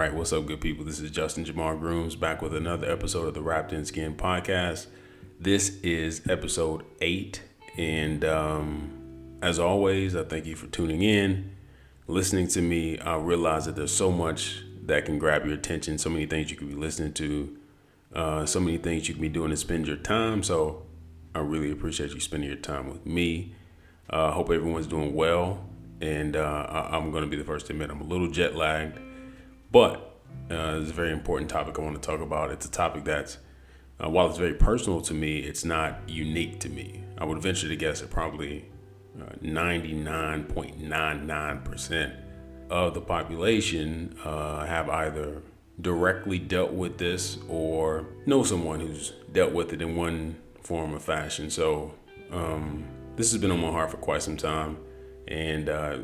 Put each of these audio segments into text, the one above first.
right, what's up, good people? This is justinjamarG back with another episode of the Wrapped in Skin podcast. This is episode 8, and as always, I thank you for tuning in, listening to me. I realize that there's so much that can grab your attention, so many things you could be listening to, so many things you can be doing to spend your time. So I really appreciate you spending your time with me. Hope everyone's doing well, and I'm going to be the first to admit I'm a little jet lagged, but it's a very important topic I want to talk about. It's a topic that's, while it's very personal to me, it's not unique to me. I would venture to guess that probably 99.99% of the population have either directly dealt with this or know someone who's dealt with it in one form or fashion. So this has been on my heart for quite some time, and I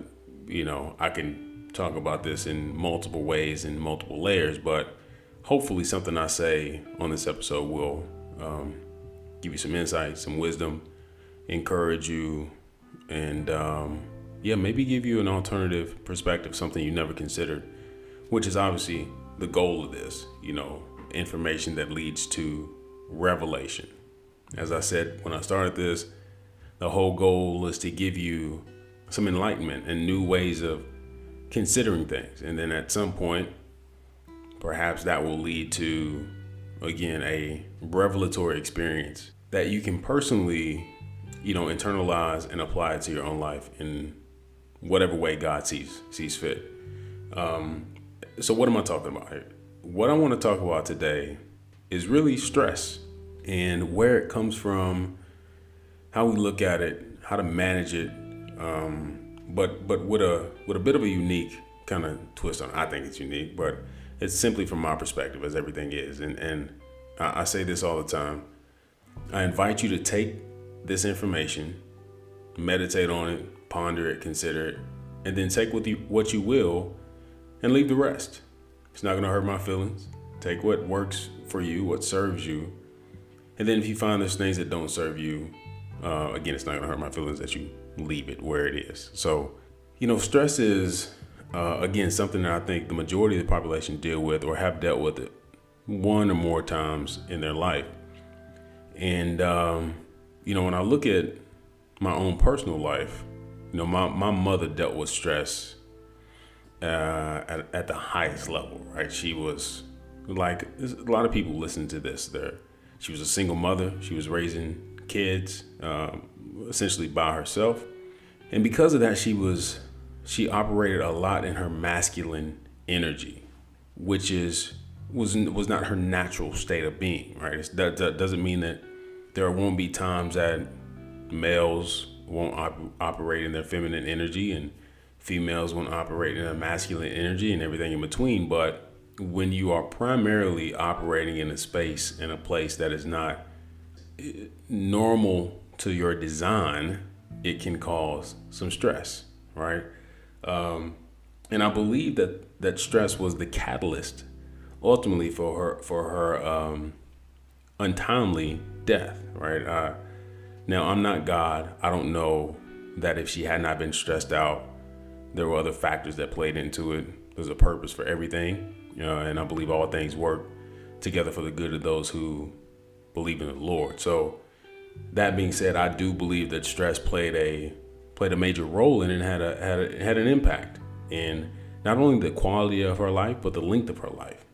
can talk about this in multiple ways, in multiple layers, but hopefully something I say on this episode will give you some insight, some wisdom, encourage you, and maybe give you an alternative perspective, something you never considered, which is obviously the goal of this, information that leads to revelation. As I said when I started this, the whole goal is to give you some enlightenment and new ways of considering things. And then at some point, perhaps that will lead to, again, a revelatory experience that you can personally, internalize and apply it to your own life in whatever way God sees fit. So what am I talking about here? What I want to talk about today is really stress and where it comes from, how we look at it, how to manage it, but with a bit of a unique kind of twist on it. I think it's unique, but it's simply from my perspective, as everything is. And I say this all the time. I invite you to take this information, meditate on it, ponder it, consider it, and then take what you will and leave the rest. It's not going to hurt my feelings. Take what works for you, what serves you. And then if you find there's things that don't serve you, again, it's not going to hurt my feelings that you leave it where it is. So, stress is, again, something that I think the majority of the population deal with or have dealt with it one or more times in their life. And, when I look at my own personal life, my mother dealt with stress at the highest level, right? She was like, a lot of people listen to this. She was a single mother. She was raising kids essentially by herself. And because of that, she operated a lot in her masculine energy, which was not her natural state of being, right? That doesn't mean that there won't be times that males won't operate in their feminine energy and females won't operate in their masculine energy and everything in between. But when you are primarily operating in a space, in a place that is not normal to your design, it can cause some stress, right? And I believe that stress was the catalyst ultimately for her untimely death, right? Now, I'm not God. I don't know that if she had not been stressed out, there were other factors that played into it. There's a purpose for everything, and I believe all things work together for the good of those who believe in the Lord. So that being said, I do believe that stress played a major role in it and had an impact in not only the quality of her life, but the length of her life.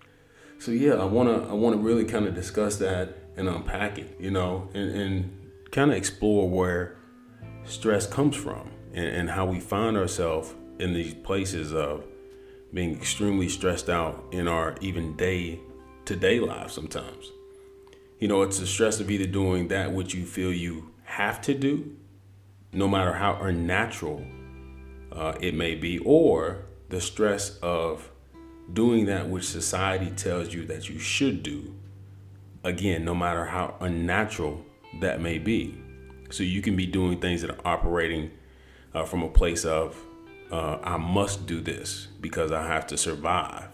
So yeah, I wanna really kind of discuss that and unpack it, and kind of explore where stress comes from and how we find ourselves in these places of being extremely stressed out in our even day-to-day lives sometimes. It's the stress of either doing that which you feel you have to do, no matter how unnatural it may be, or the stress of doing that which society tells you that you should do, again, no matter how unnatural that may be. So you can be doing things that are operating from a place of, I must do this because I have to survive.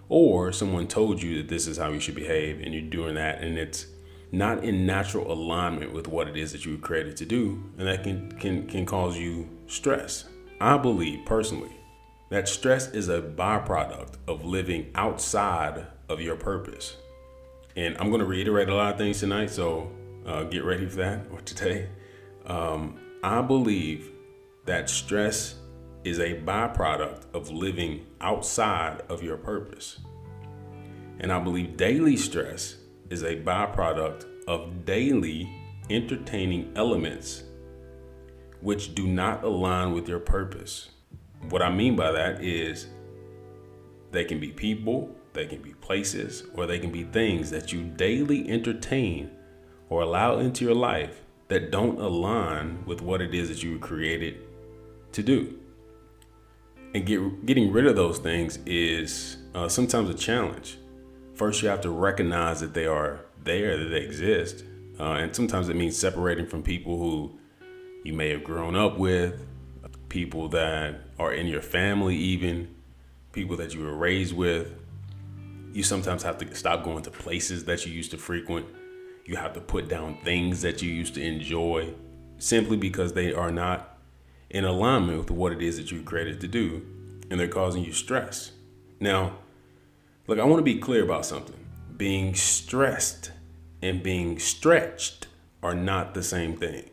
Or someone told you that this is how you should behave and you're doing that, and it's not in natural alignment with what it is that you were created to do, and that can cause you stress. I believe personally That stress is a byproduct of living outside of your purpose. And I'm going to reiterate a lot of things tonight, so get ready for that, or today. I believe that stress is a byproduct of living outside of your purpose. And I believe daily stress is a byproduct of daily entertaining elements which do not align with your purpose. What I mean by that is they can be people, they can be places, or they can be things that you daily entertain or allow into your life that don't align with what it is that you were created to do. And getting rid of those things is sometimes a challenge. First, you have to recognize that they are there, that they exist. And sometimes it means separating from people who you may have grown up with, people that are in your family, even people that you were raised with. You sometimes have to stop going to places that you used to frequent. You have to put down things that you used to enjoy simply because they are not in alignment with what it is that you were created to do, and they're causing you stress. Now, look, I want to be clear about something. Being stressed and being stretched are not the same thing.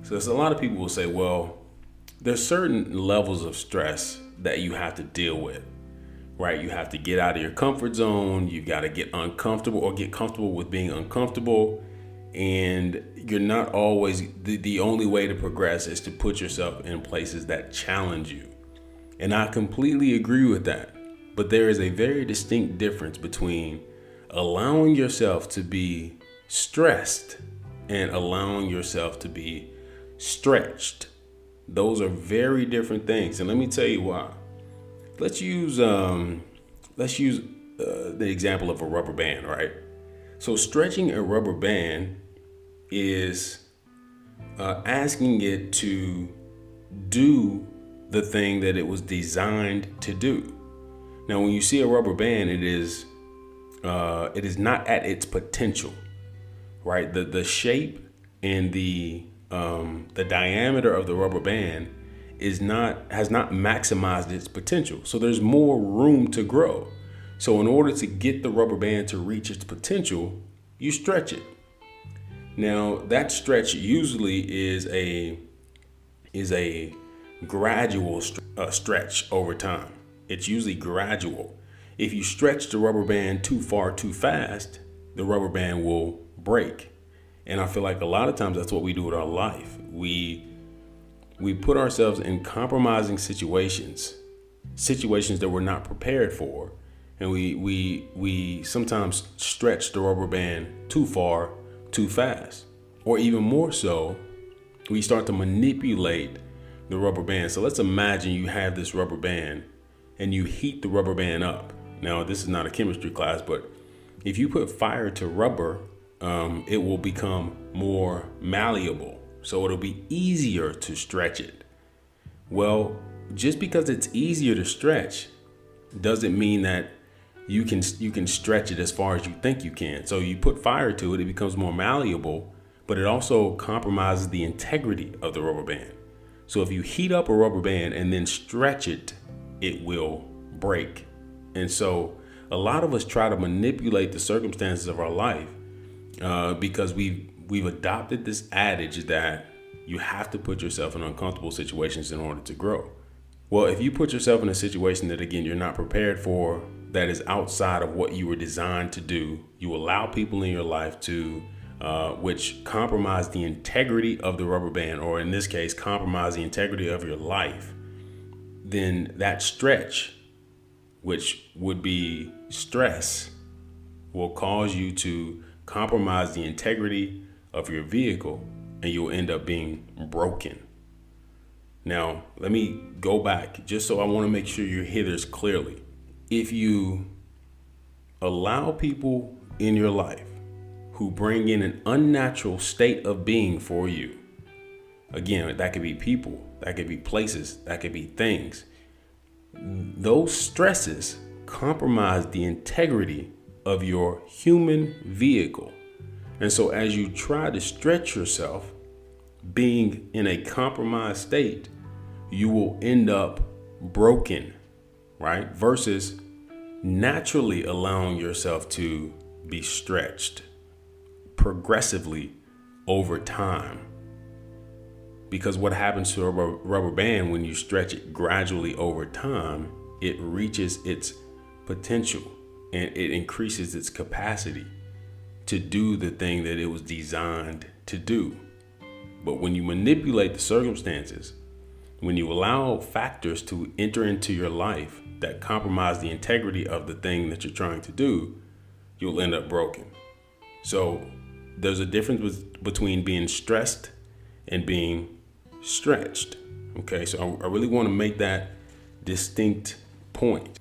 So there's a lot of people will say, well, there's certain levels of stress that you have to deal with, right? You have to get out of your comfort zone. You've got to get uncomfortable or get comfortable with being uncomfortable. And you're not always, the only way to progress is to put yourself in places that challenge you. And I completely agree with that. But there is a very distinct difference between allowing yourself to be stressed and allowing yourself to be stretched. Those are very different things. And let me tell you why. Let's use the example of a rubber band, right? So stretching a rubber band is asking it to do the thing that it was designed to do. Now, when you see a rubber band, it is not at its potential, right? The shape and the diameter of the rubber band has not maximized its potential. So there's more room to grow. So in order to get the rubber band to reach its potential, you stretch it. Now that stretch usually is a gradual stretch over time. It's usually gradual. If you stretch the rubber band too far too fast, the rubber band will break. And I feel like a lot of times that's what we do with our life. We put ourselves in compromising situations that we're not prepared for. And we sometimes stretch the rubber band too far, too fast. Or even more so, we start to manipulate the rubber band. So let's imagine you have this rubber band and you heat the rubber band up. Now, this is not a chemistry class, but if you put fire to rubber, it will become more malleable. So it'll be easier to stretch it. Well, just because it's easier to stretch doesn't mean that you can stretch it as far as you think you can. So you put fire to it, it becomes more malleable, but it also compromises the integrity of the rubber band. So if you heat up a rubber band and then stretch it, it will break. And so a lot of us try to manipulate the circumstances of our life because we've adopted this adage that you have to put yourself in uncomfortable situations in order to grow. Well, if you put yourself in a situation that, again, you're not prepared for, that is outside of what you were designed to do, you allow people in your life to which compromise the integrity of the rubber band, or in this case, compromise the integrity of your life, then that stretch, which would be stress, will cause you to compromise the integrity of your vehicle, and you'll end up being broken. Now, let me go back just so I want to make sure you hear this clearly. If you allow people in your life who bring in an unnatural state of being for you, again, that could be people, that could be places, that could be things. Those stresses compromise the integrity of your human vehicle. And so as you try to stretch yourself, being in a compromised state, you will end up broken. right? Versus naturally allowing yourself to be stretched progressively over time. Because what happens to a rubber band when you stretch it gradually over time, it reaches its potential and it increases its capacity to do the thing that it was designed to do. But when you manipulate the circumstances, when you allow factors to enter into your life that compromise the integrity of the thing that you're trying to do, you'll end up broken. So there's a difference between being stressed and being stretched. Okay, so I really want to make that distinct point.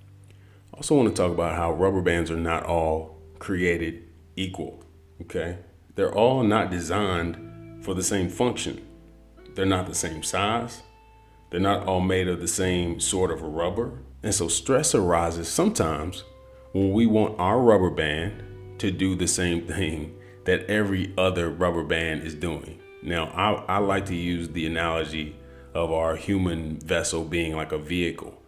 I also want to talk about how rubber bands are not all created equal. Okay, they're all not designed for the same function. They're not the same size. They're not all made of the same sort of rubber. And so stress arises sometimes when we want our rubber band to do the same thing that every other rubber band is doing. Now, I like to use the analogy of our human vessel being like a vehicle,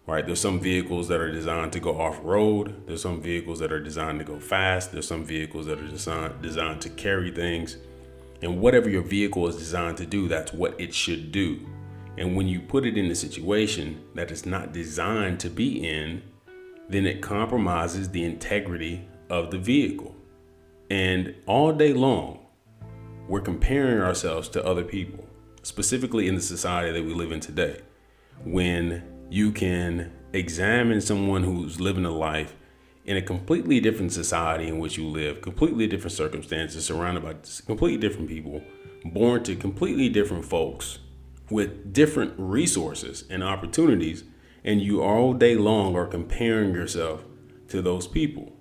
right? There's some vehicles that are designed to go off-road. There's some vehicles that are designed to go fast. There's some vehicles that are designed to carry things. And whatever your vehicle is designed to do, that's what it should do. And when you put it in a situation that it's not designed to be in, then it compromises the integrity of the vehicle. And all day long, we're comparing ourselves to other people, specifically in the society that we live in today. When you can examine someone who's living a life in a completely different society in which you live, completely different circumstances, surrounded by completely different people, born to completely different folks with different resources and opportunities, and you all day long are comparing yourself to those people,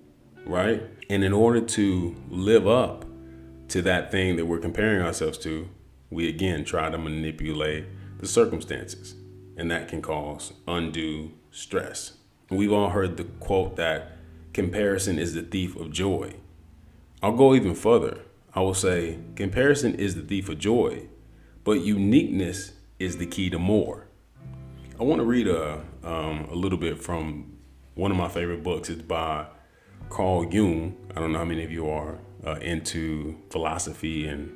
right? And in order to live up to that thing that we're comparing ourselves to, we again try to manipulate the circumstances, and that can cause undue stress. We've all heard the quote that comparison is the thief of joy. I'll go even further. I will say comparison is the thief of joy, but uniqueness is the key to more. I want to read a little bit from one of my favorite books. It's by Carl Jung. I don't know how many of you are into philosophy and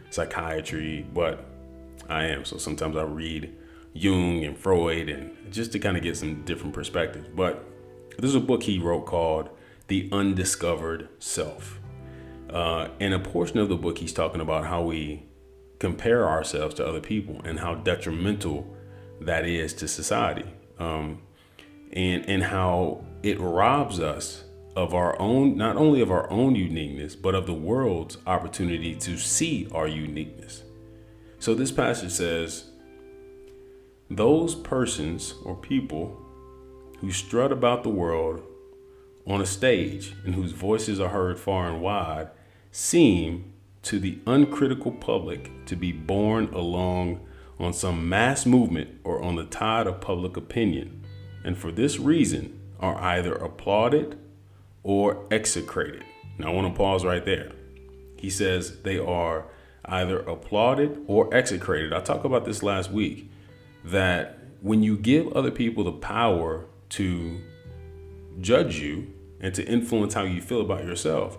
psychiatry, but I am. So sometimes I read Jung and Freud and just to kind of get some different perspectives. But there's a book he wrote called The Undiscovered Self. In a portion of the book, he's talking about how we compare ourselves to other people and how detrimental that is to society, and how it robs us of our own, not only of our own uniqueness, but of the world's opportunity to see our uniqueness. So this passage says, those persons or people who strut about the world on a stage and whose voices are heard far and wide seem to the uncritical public to be borne along on some mass movement or on the tide of public opinion, and for this reason are either applauded or execrated. Now I want to pause right there. He says they are either applauded or execrated. I talked about this last week, that when you give other people the power to judge you and to influence how you feel about yourself,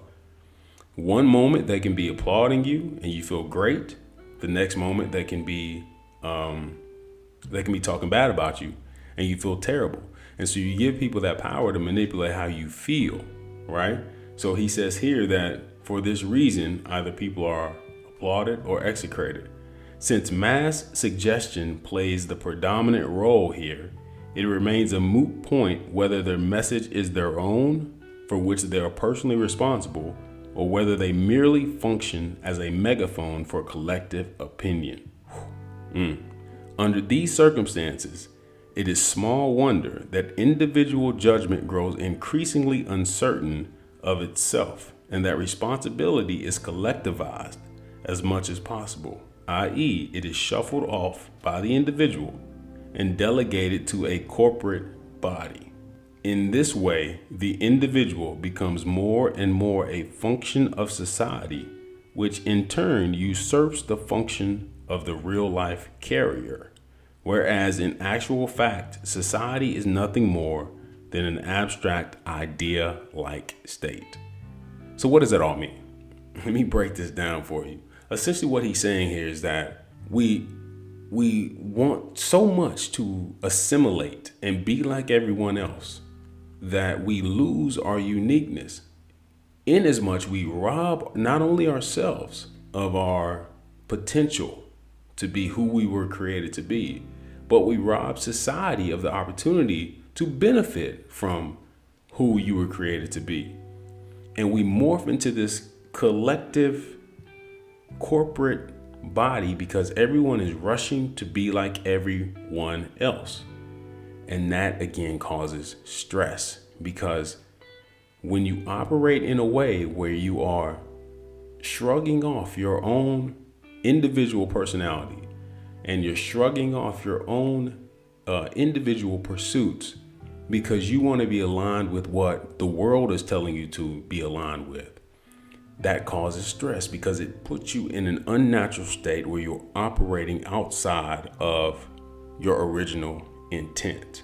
one moment they can be applauding you and you feel great. The next moment they can be talking bad about you and you feel terrible. And so you give people that power to manipulate how you feel, right? So he says here that for this reason, either people are applauded or execrated. Since mass suggestion plays the predominant role here, it remains a moot point whether their message is their own, for which they are personally responsible, or whether they merely function as a megaphone for collective opinion. Under these circumstances, it is small wonder that individual judgment grows increasingly uncertain of itself, and that responsibility is collectivized as much as possible, i.e., it is shuffled off by the individual and delegated to a corporate body. In this way, the individual becomes more and more a function of society, which in turn usurps the function of the real life carrier, Whereas in actual fact, society is nothing more than an abstract idea-like state. So what does that all mean? Let me break this down for you. Essentially what he's saying here is that we want so much to assimilate and be like everyone else that we lose our uniqueness, in as much we rob not only ourselves of our potential to be who we were created to be, but we rob society of the opportunity to benefit from who you were created to be. And we morph into this collective corporate body because everyone is rushing to be like everyone else. And that again causes stress, because when you operate in a way where you are shrugging off your own individual personality and you're shrugging off your own individual pursuits because you want to be aligned with what the world is telling you to be aligned with, that causes stress because it puts you in an unnatural state where you're operating outside of your original intent,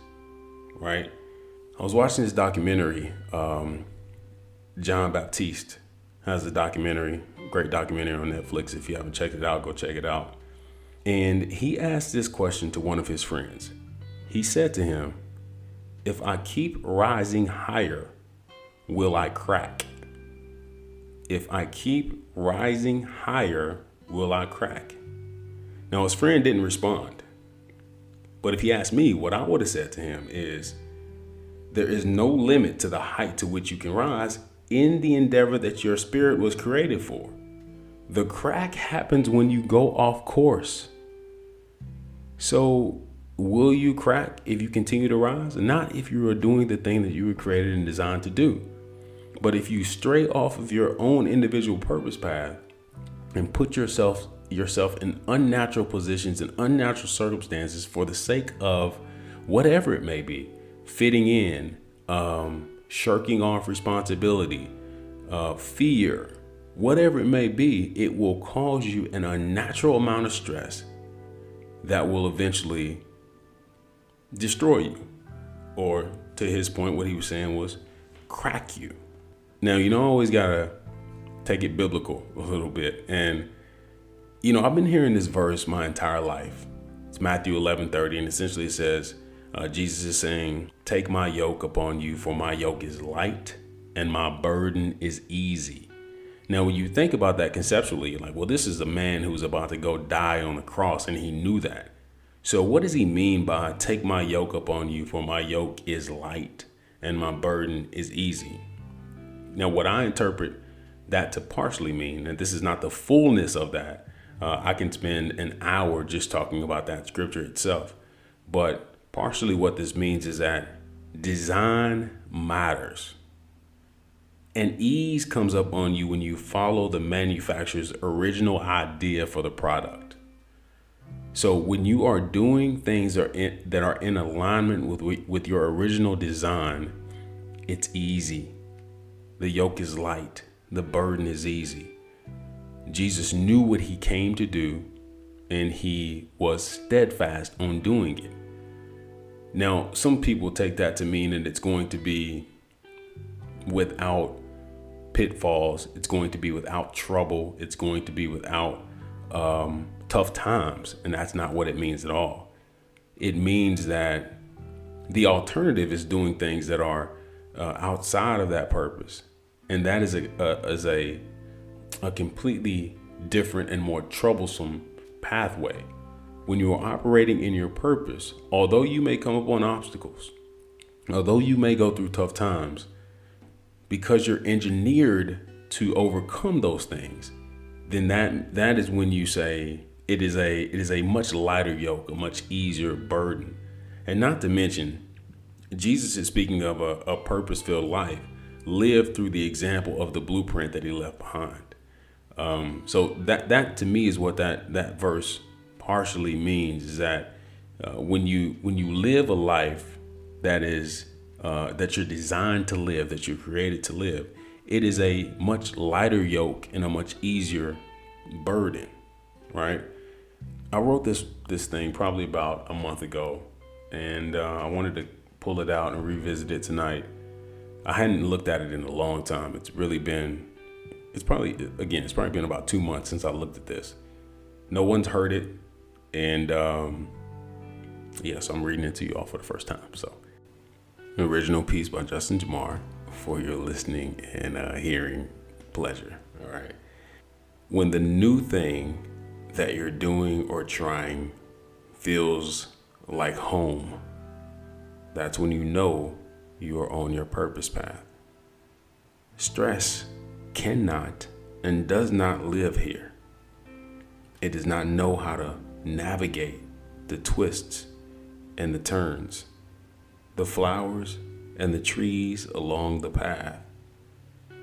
right? I was watching this documentary. John Baptiste has a documentary, great documentary on Netflix. If you haven't checked it out, go check it out. And he asked this question to one of his friends. He said to him, "If I keep rising higher, will I crack? If I keep rising higher, will I crack?" Now, his friend didn't respond. But if he asked me, what I would have said to him is, there is no limit to the height to which you can rise in the endeavor that your spirit was created for. The crack happens when you go off course. So will you crack if you continue to rise? Not if you are doing the thing that you were created and designed to do. But if you stray off of your own individual purpose path and put yourself in unnatural positions and unnatural circumstances for the sake of whatever it may be, fitting in, shirking off responsibility, fear, whatever it may be, it will cause you an unnatural amount of stress that will eventually destroy you. Or to his point, what he was saying was crack you. Now, you always gotta take it biblical a little bit. And, I've been hearing this verse my entire life. It's Matthew 11:30, and essentially it says, Jesus is saying, "Take my yoke upon you, for my yoke is light and my burden is easy." Now, when you think about that conceptually, you're like, well, this is a man who's about to go die on the cross, and he knew that. So what does he mean by take my yoke upon you, for my yoke is light and my burden is easy? Now, what I interpret that to partially mean, and this is not the fullness of that, I can spend an hour just talking about that scripture itself, but partially what this means is that design matters. And ease comes up on you when you follow the manufacturer's original idea for the product. So when you are doing things that are in alignment with your original design, it's easy. The yoke is light. The burden is easy. Jesus knew what he came to do, and he was steadfast on doing it. Now, some people take that to mean that it's going to be without pitfalls. It's going to be without trouble. It's going to be without tough times. And that's not what it means at all. It means that the alternative is doing things that are outside of that purpose. And that is a completely different and more troublesome pathway. When you are operating in your purpose, although you may come upon obstacles, although you may go through tough times, because you're engineered to overcome those things, then that is when you say it is a much lighter yoke, a much easier burden. And not to mention, Jesus is speaking of a purpose-filled life lived through the example of the blueprint that he left behind. So that to me is what that verse partially means, is that when you live a life that is that you're designed to live, that you're created to live, it is a much lighter yoke and a much easier burden, right? I wrote this thing probably about a month ago, and I wanted to pull it out and revisit it tonight. I hadn't looked at it in a long time. It's probably been about 2 months since I looked at this. No one's heard it, and so I'm reading it to you all for the first time. So, an original piece by justinjamarG for your listening and hearing pleasure. All right. When the new thing that you're doing or trying feels like home, that's when you know you are on your purpose path. Stress cannot and does not live here. It does not know how to navigate the twists and the turns, the flowers and the trees along the path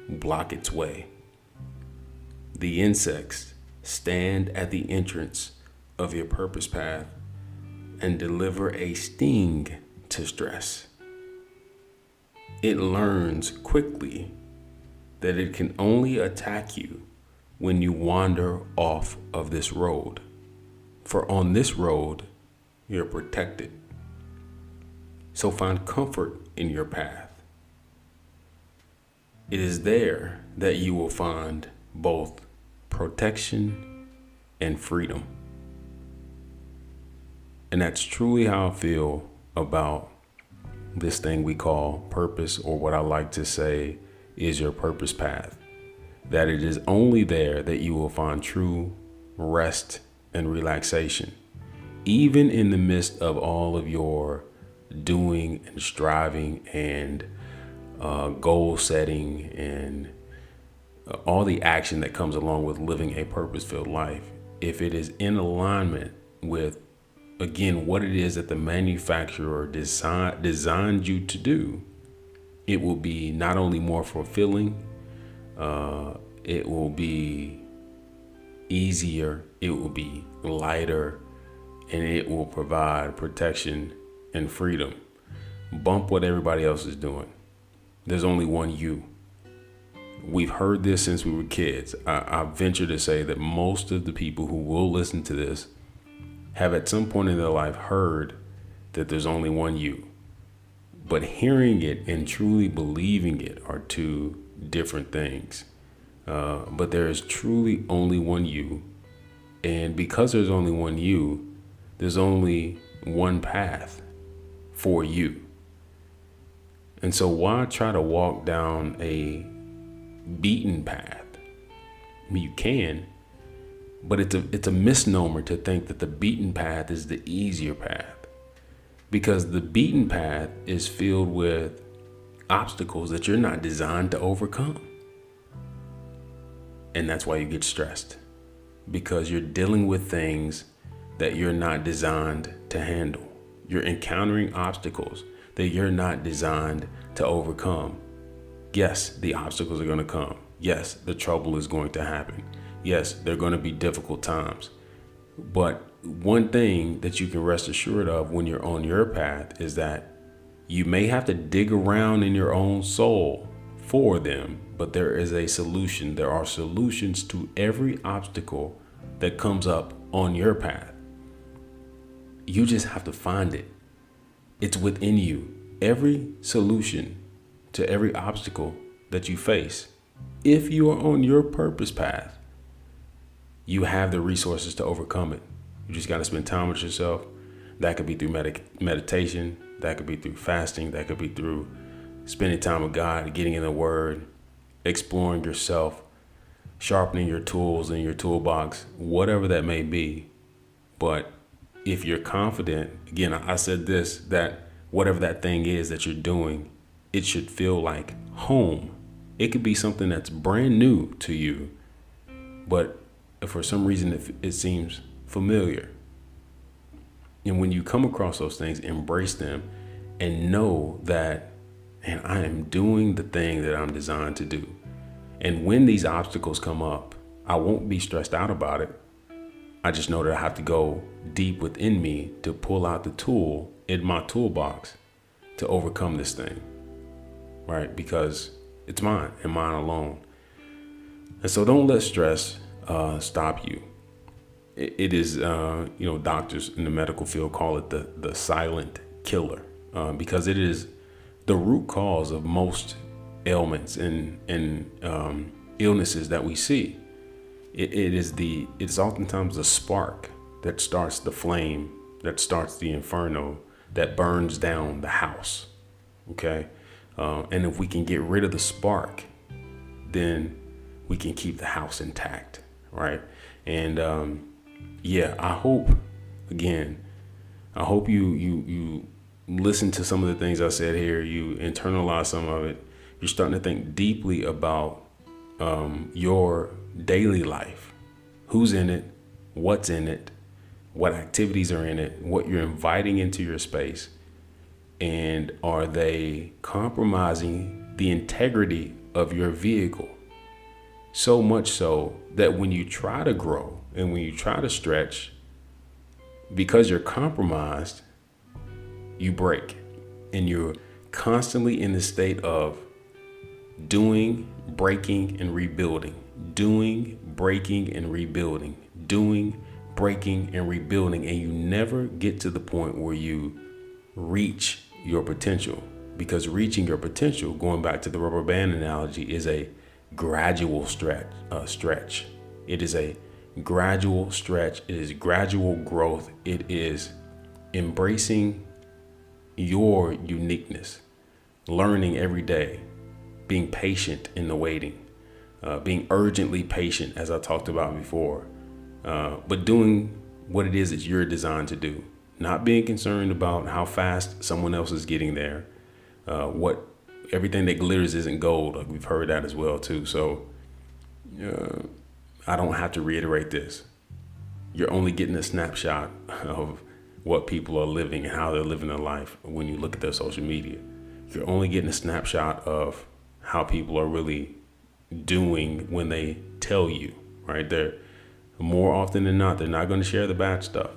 block its way. The insects stand at the entrance of your purpose path and deliver a sting to stress. It learns quickly that it can only attack you when you wander off of this road. For on this road, you're protected. So find comfort in your path. It is there that you will find both protection and freedom. And that's truly how I feel about this thing we call purpose, or what I like to say is your purpose path. That it is only there that you will find true rest and relaxation, even in the midst of all of your doing and striving and goal setting and all the action that comes along with living a purpose-filled life. If it is in alignment with, again, what it is that the manufacturer designed you to do, it will be not only more fulfilling, it will be easier, it will be lighter, and it will provide protection and freedom. Bump what everybody else is doing. There's only one you. We've heard this since we were kids. I venture to say that most of the people who will listen to this have at some point in their life heard that there's only one you. But hearing it and truly believing it are two different things. But there is truly only one you. And because there's only one you, there's only one path for you. And so why try to walk down a beaten path? I mean, you can, but it's a misnomer to think that the beaten path is the easier path, because the beaten path is filled with obstacles that you're not designed to overcome. And that's why you get stressed, because you're dealing with things that you're not designed to handle. You're encountering obstacles that you're not designed to overcome. Yes, the obstacles are going to come. Yes, the trouble is going to happen. Yes, there are going to be difficult times. But one thing that you can rest assured of when you're on your path is that you may have to dig around in your own soul for them, but there is a solution. There are solutions to every obstacle that comes up on your path. You just have to find it. It's within you. Every solution to every obstacle that you face, if you are on your purpose path, you have the resources to overcome it. You just got to spend time with yourself. That could be through meditation. That could be through fasting. That could be through spending time with God, getting in the Word, exploring yourself, sharpening your tools in your toolbox, whatever that may be. But if you're confident, again, I said this, that whatever that thing is that you're doing, it should feel like home. It could be something that's brand new to you, but for some reason it seems familiar. And when you come across those things, embrace them and know that, man, I am doing the thing that I'm designed to do. And when these obstacles come up, I won't be stressed out about it. I just know that I have to go deep within me to pull out the tool in my toolbox to overcome this thing, right? Because it's mine and mine alone. And so don't let stress stop you. it is, doctors in the medical field call it the silent killer, because it is the root cause of most ailments and illnesses that we see. It's oftentimes the spark that starts the flame, that starts the inferno, that burns down the house. Okay. And if we can get rid of the spark, then we can keep the house intact. Right. And, I hope you listen to some of the things I said here. You internalize some of it. You're starting to think deeply about your daily life. Who's in it? What's in it? What activities are in it? What you're inviting into your space? And are they compromising the integrity of your vehicle? So much so that when you try to grow and when you try to stretch, because you're compromised, you break. And you're constantly in the state of doing, breaking, and rebuilding. Doing, breaking, and rebuilding. Doing, breaking, and rebuilding. And you never get to the point where you reach your potential. Because reaching your potential, going back to the rubber band analogy, is a gradual stretch. It is a gradual stretch. It is gradual growth. It is embracing your uniqueness, learning every day, being patient in the waiting, being urgently patient, as I talked about before, but doing what it is that you're designed to do, not being concerned about how fast someone else is getting there. Everything that glitters isn't gold. Like, we've heard that as well too. So I don't have to reiterate this. You're only getting a snapshot of what people are living and how they're living their life when you look at their social media. You're only getting a snapshot of how people are really doing when they tell you, right? They're more often than not, they're not going to share the bad stuff.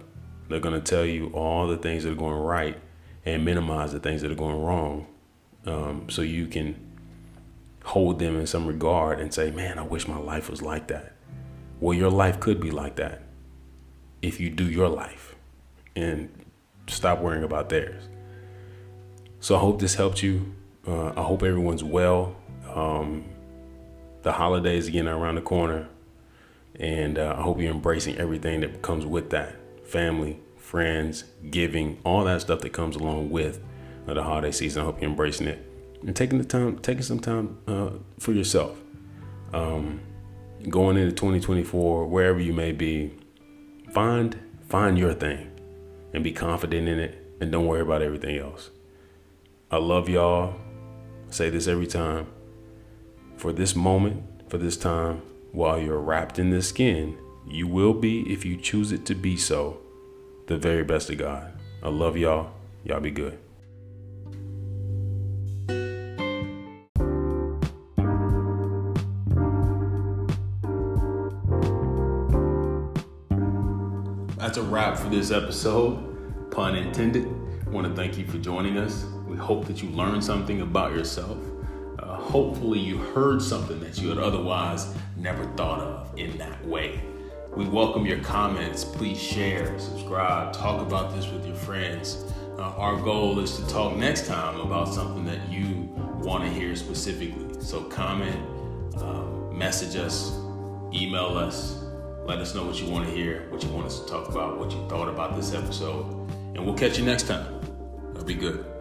They're going to tell you all the things that are going right and minimize the things that are going wrong. So you can hold them in some regard and say, man, I wish my life was like that. Well, your life could be like that if you do your life and stop worrying about theirs. So I hope this helped you. I hope everyone's well. The holidays again are around the corner, and I hope you're embracing everything that comes with that. Family, friends, giving, all that stuff that comes along with the holiday season. I hope you're embracing it and taking some time for yourself. Going into 2024, wherever you may be, find your thing and be confident in it, and don't worry about everything else. I love y'all. I say this every time. For this moment, for this time, while you're wrapped in this skin, you will be, if you choose it to be so, the very best of God. I love y'all. Y'all be good. That's a wrap for this episode, pun intended. I want to thank you for joining us. We hope that you learned something about yourself. Hopefully you heard something that you had otherwise never thought of in that way. We welcome your comments. Please share, subscribe, talk about this with your friends. Our goal is to talk next time about something that you want to hear specifically. So comment, message us, email us, let us know what you want to hear, what you want us to talk about, what you thought about this episode, and we'll catch you next time. That'll be good.